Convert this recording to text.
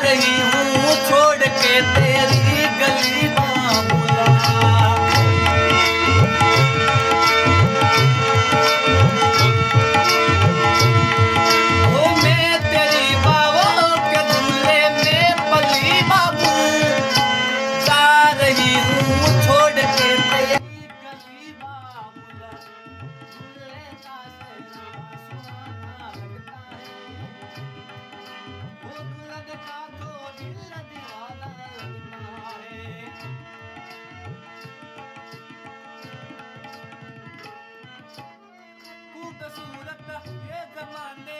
रही हूँ छोड़ के तेरी गली बाबूला। ओ मैं तेरी बाबों के दूल्हे में पली बाबू, जा रही हूँ छोड़ के तेरी गली बाबूला। दूल्हे का सेहरा सुहाना लगता है, वो दुल्हन का तो दिल दीवाना लगता है। खूबसूरत ये जमाने